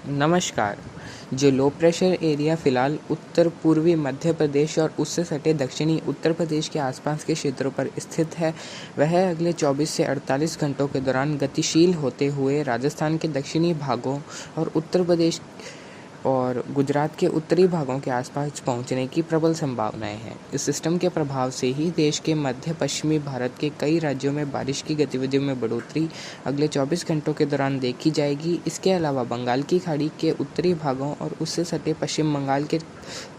नमस्कार। जो low pressure area फ़िलहाल उत्तर पूर्वी मध्य प्रदेश और उससे सटे दक्षिणी उत्तर प्रदेश के आसपास के क्षेत्रों पर स्थित है, वह अगले 24 से 48 घंटों के दौरान गतिशील होते हुए राजस्थान के दक्षिणी भागों और उत्तर प्रदेश और गुजरात के उत्तरी भागों के आसपास पहुंचने की प्रबल संभावनाएं हैं। इस सिस्टम के प्रभाव से ही देश के मध्य पश्चिमी भारत के कई राज्यों में बारिश की गतिविधियों में बढ़ोतरी अगले 24 घंटों के दौरान देखी जाएगी। इसके अलावा बंगाल की खाड़ी के उत्तरी भागों और उससे सटे पश्चिम बंगाल के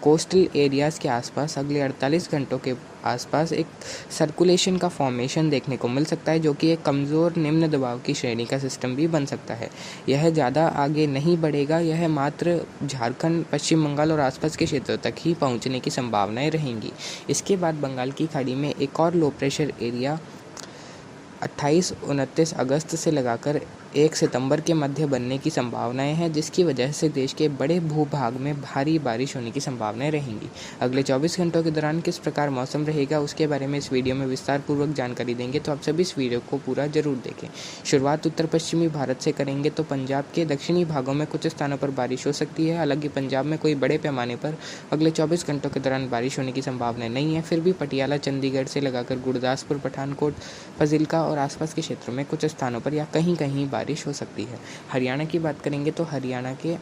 कोस्टल एरियाज़ के आसपास अगले 48 घंटों के आसपास एक सर्कुलेशन का फॉर्मेशन देखने को मिल सकता है, जो कि एक कमज़ोर निम्न दबाव की श्रेणी का सिस्टम भी बन सकता है। यह ज़्यादा आगे नहीं बढ़ेगा, यह मात्र झारखंड, पश्चिम बंगाल और आसपास के क्षेत्रों तक ही पहुंचने की संभावनाएं रहेंगी। इसके बाद बंगाल की खाड़ी में एक और लो प्रेशर एरिया 28-29 अगस्त से लगाकर 1 सितंबर के मध्य बनने की संभावनाएं हैं, जिसकी वजह से देश के बड़े भूभाग में भारी बारिश होने की संभावनाएं रहेंगी। अगले 24 घंटों के दौरान किस प्रकार मौसम रहेगा, उसके बारे में इस वीडियो में विस्तार पूर्वक जानकारी देंगे, तो आप सभी इस वीडियो को पूरा जरूर देखें। शुरुआत उत्तर पश्चिमी भारत से करेंगे तो पंजाब के दक्षिणी भागों में कुछ स्थानों पर बारिश हो सकती है। हालांकि पंजाब में कोई बड़े पैमाने पर अगले 24 घंटों के दौरान बारिश होने की संभावना नहीं है। फिर भी पटियाला, चंडीगढ़ से लगाकर गुरदासपुर, पठानकोट, फाजिल्का और आसपास के क्षेत्रों में कुछ स्थानों पर या कहीं कहीं बारिश हो सकती है। हरियाणा की बात करेंगे तो हरियाणा के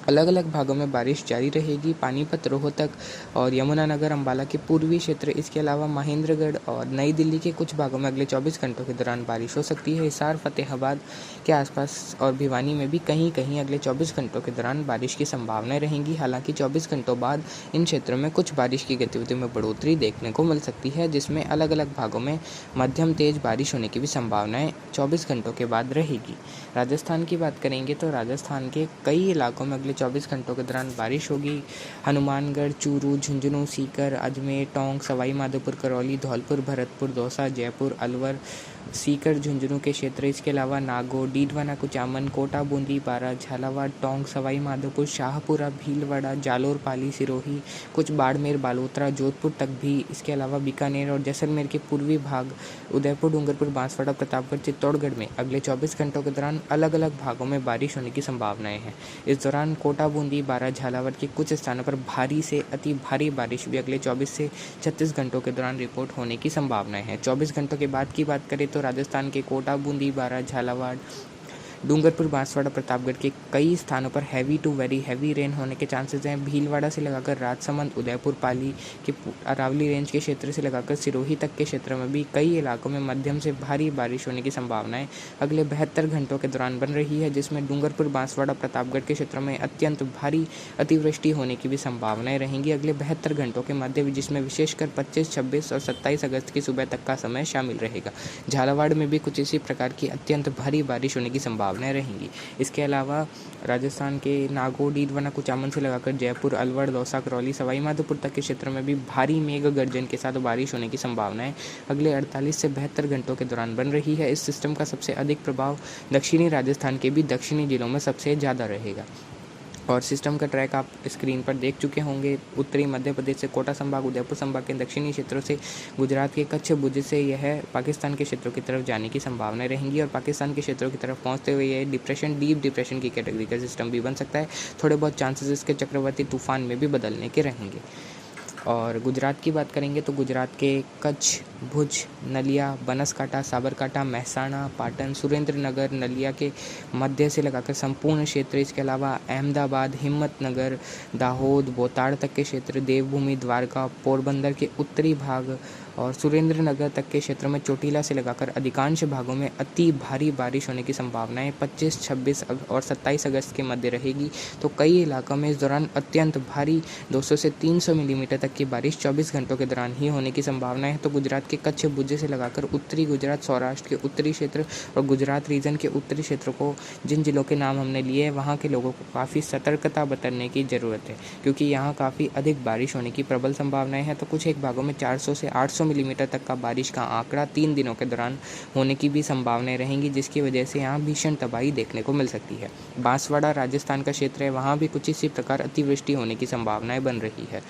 अलग अलग भागों में बारिश जारी रहेगी। पानीपत, रोहतक और यमुनानगर, अंबाला के पूर्वी क्षेत्र, इसके अलावा महेंद्रगढ़ और नई दिल्ली के कुछ भागों में अगले 24 घंटों के दौरान बारिश हो सकती है। हिसार, फतेहाबाद के आसपास और भिवानी में भी कहीं कहीं अगले 24 घंटों के दौरान बारिश की संभावनाएं रहेंगी। हालांकि 24 घंटों बाद इन क्षेत्रों में कुछ बारिश की गतिविधियों में बढ़ोतरी देखने को मिल सकती है, जिसमें अलग अलग भागों में मध्यम तेज बारिश होने की भी संभावनाएं 24 घंटों के बाद रहेगी। राजस्थान की बात करेंगे तो राजस्थान के कई इलाकों में अगले 24 घंटों के दौरान बारिश होगी। हनुमानगढ़, चूरू, झुंझुनू, सीकर, अजमेर, टोंक, सवाई माधोपुर, करौली, धौलपुर, भरतपुर, दौसा, जयपुर, अलवर, सीकर, झुंझुनू के क्षेत्र, इसके अलावा नागौर, डीडवाना, कुचामन, कोटा, बूंदी, बारा, झालावाड़, टोंक, सवाई माधोपुर, शाहपुरा, भीलवाड़ा, जालोर, पाली, सिरोही, कुछ बाड़मेर, बालोतरा, जोधपुर तक भी, इसके अलावा बीकानेर और जैसलमेर के पूर्वी भाग, उदयपुर, डूंगरपुर, बांसवाड़ा, प्रतापगढ़, चित्तौड़गढ़ में अगले 24 घंटों के दौरान अलग अलग भागों में बारिश होने की संभावनाएं हैं। इस दौरान कोटा, बूंदी, बारा, झालावाड़ के कुछ स्थानों पर भारी से अति भारी बारिश भी अगले 24 से 36 घंटों के दौरान रिपोर्ट होने की संभावनाएं हैं। 24 घंटों के बाद की बात करें तो राजस्थान के कोटा, बूंदी, बारा, झालावाड़, डूंगरपुर, बांसवाड़ा, प्रतापगढ़ के कई स्थानों पर heavy to very heavy rain होने के चांसेस हैं। भीलवाड़ा से लगाकर राजसमंद, उदयपुर, पाली के अरावली रेंज के क्षेत्र से लगाकर सिरोही तक के क्षेत्र में भी कई इलाकों में मध्यम से भारी बारिश होने की संभावनाएं अगले 72 घंटों के दौरान बन रही है, जिसमें डूंगरपुर, बांसवाड़ा, प्रतापगढ़ के क्षेत्रों में अत्यंत भारी अतिवृष्टि होने की भी संभावनाएं रहेंगी अगले 72 घंटों के मध्य, जिसमें विशेषकर 25, 26 और 27 अगस्त की सुबह तक का समय शामिल रहेगा। झालावाड़ में भी कुछ इसी प्रकार की अत्यंत भारी बारिश होने की संभावनाएं रहेंगी। इसके अलावा राजस्थान के नागौर, डीडवाना, कुचामन से लगाकर जयपुर, अलवर, दौसा, करौली, सवाई माधोपुर तक के क्षेत्र में भी भारी मेघ गर्जन के साथ बारिश होने की संभावनाएं अगले 48 से 72 घंटों के दौरान बन रही है। इस सिस्टम का सबसे अधिक प्रभाव दक्षिणी राजस्थान के भी दक्षिणी जिलों में सबसे ज़्यादा रहेगा और सिस्टम का ट्रैक आप स्क्रीन पर देख चुके होंगे। उत्तरी मध्य प्रदेश से कोटा संभाग, उदयपुर संभाग के दक्षिणी क्षेत्रों से गुजरात के कच्छ, भुज से यह पाकिस्तान के क्षेत्रों की तरफ जाने की संभावनाएं रहेंगी और पाकिस्तान के क्षेत्रों की तरफ पहुंचते हुए यह डिप्रेशन, डीप डिप्रेशन की कैटेगरी का सिस्टम भी बन सकता है। थोड़े बहुत चांसेस इसके चक्रवाती तूफान में भी बदलने के रहेंगे। और गुजरात की बात करेंगे तो गुजरात के कच्छ, भुज, नलिया, बनासकांठा, साबरकांठा, मेहसाणा, पाटन, सुरेंद्रनगर, नलिया के मध्य से लगाकर संपूर्ण क्षेत्र, इसके अलावा अहमदाबाद, हिम्मतनगर, दाहोद, बोताड़ तक के क्षेत्र, देवभूमि, द्वारका, पोरबंदर के उत्तरी भाग और सुरेंद्रनगर तक के क्षेत्रों में चोटीला से लगाकर अधिकांश भागों में अति भारी बारिश होने की संभावनाएं 25, 26 और 27 अगस्त के मध्य रहेगी। तो कई इलाकों में इस दौरान अत्यंत भारी 200 से 300 मिलीमीटर तक की बारिश 24 घंटों के दौरान ही होने की संभावना है। तो गुजरात के कच्छ, भुज से लगाकर उत्तरी गुजरात, सौराष्ट्र के उत्तरी क्षेत्र और गुजरात रीजन के उत्तरी क्षेत्रों को, जिन जिलों के नाम हमने लिए, वहाँ के लोगों को काफ़ी सतर्कता बरतने की ज़रूरत है, क्योंकि यहाँ काफ़ी अधिक बारिश होने की प्रबल संभावनाएं हैं। तो कुछ एक भागों में 400 से 800 200 मिलीमीटर तक का बारिश का आंकड़ा 3 दिनों के दौरान होने की भी संभावनाएं रहेंगी, जिसकी वजह से यहाँ भीषण तबाही देखने को मिल सकती है। बांसवाड़ा राजस्थान का क्षेत्र है, वहाँ भी कुछ इसी प्रकार अतिवृष्टि होने की संभावनाएं बन रही है।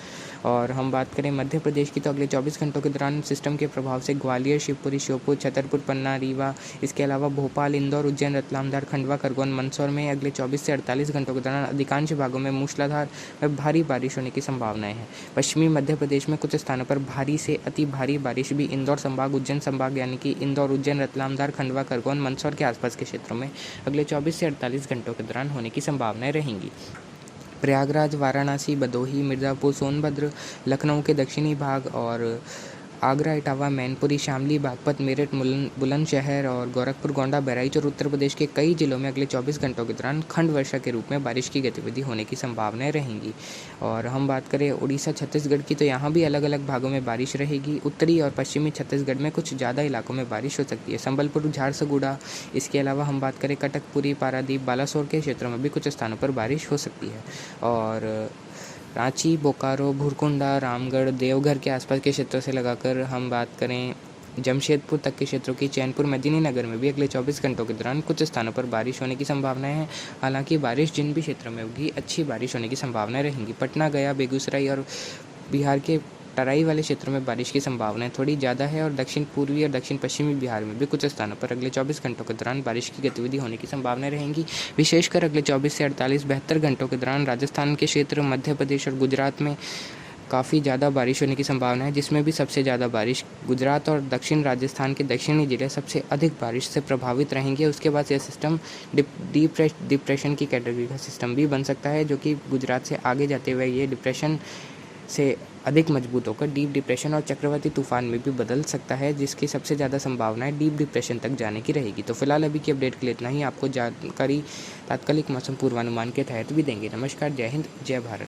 और हम बात करें मध्य प्रदेश की, तो अगले 24 घंटों के दौरान सिस्टम के प्रभाव से ग्वालियर, शिवपुरी, श्योपुर, छतरपुर, पन्ना, रीवा, इसके अलावा भोपाल, इंदौर, उज्जैन, रतलाम, धार, खंडवा, खरगोन, मंदसौर में अगले 24 से 48 घंटों के दौरान अधिकांश भागों में मूसलाधार व भारी बारिश होने की संभावनाएं हैं। पश्चिमी मध्य प्रदेश में कुछ स्थानों पर भारी से अति भारी बारिश भी इंदौर संभाग, उज्जैन संभाग यानी कि इंदौर, उज्जैन, रतलाम, धार, खंडवा, खरगोन, मंदसौर के आसपास के क्षेत्रों में अगले 24 से 48 घंटों के दौरान होने की संभावनाएं रहेंगी। प्रयागराज, वाराणसी, भदोही, मिर्ज़ापुर, सोनभद्र, लखनऊ के दक्षिणी भाग और आगरा, इटावा, मैनपुरी, शामली, बागपत, मेरठ, बुलंदशहर और गोरखपुर, गोंडा, बहराइच और उत्तर प्रदेश के कई जिलों में अगले 24 घंटों के दौरान खंड वर्षा के रूप में बारिश की गतिविधि होने की संभावनाएं रहेंगी। और हम बात करें उड़ीसा, छत्तीसगढ़ की, तो यहाँ भी अलग अलग भागों में बारिश रहेगी। उत्तरी और पश्चिमी छत्तीसगढ़ में कुछ ज़्यादा इलाकों में बारिश हो सकती है। संबलपुर, झारसुगुड़ा, इसके अलावा हम बात करें कटकपुरी, पारादीप, बालासोर के क्षेत्रों में भी कुछ स्थानों पर बारिश हो सकती है। और रांची, बोकारो, भुरकुंडा, रामगढ़, देवघर के आसपास के क्षेत्रों से लगाकर हम बात करें जमशेदपुर तक के क्षेत्रों की, चैनपुर, मेदिनीनगर में भी अगले 24 घंटों के दौरान कुछ स्थानों पर बारिश होने की संभावनाएं हैं। हालांकि बारिश जिन भी क्षेत्रों में होगी अच्छी बारिश होने की संभावनाएं रहेंगी। पटना, गया, बेगूसराय और बिहार के तराई वाले क्षेत्रों में बारिश की संभावनाएं थोड़ी ज़्यादा है और दक्षिण पूर्वी और दक्षिण पश्चिमी बिहार में भी कुछ स्थानों पर अगले 24 घंटों के दौरान बारिश की गतिविधि होने की संभावनाएं रहेंगी। विशेषकर अगले 24 से 72 घंटों के दौरान राजस्थान के क्षेत्र, मध्य प्रदेश और गुजरात में काफ़ी ज़्यादा बारिश होने की संभावना है, जिसमें भी सबसे ज़्यादा बारिश गुजरात और दक्षिण राजस्थान के दक्षिणी जिले सबसे अधिक बारिश से प्रभावित रहेंगे। उसके बाद यह सिस्टम डिप्रेशन की कैटेगरी का सिस्टम भी बन सकता है, जो कि गुजरात से आगे जाते हुए ये डिप्रेशन से अधिक मजबूत होकर डीप डिप्रेशन और चक्रवाती तूफान में भी बदल सकता है, जिसकी सबसे ज़्यादा संभावना है डीप डिप्रेशन तक जाने की रहेगी। तो फिलहाल अभी की अपडेट के लिए इतना ही। आपको जानकारी तात्कालिक मौसम पूर्वानुमान के तहत भी देंगे। नमस्कार, जय हिंद, जय भारत।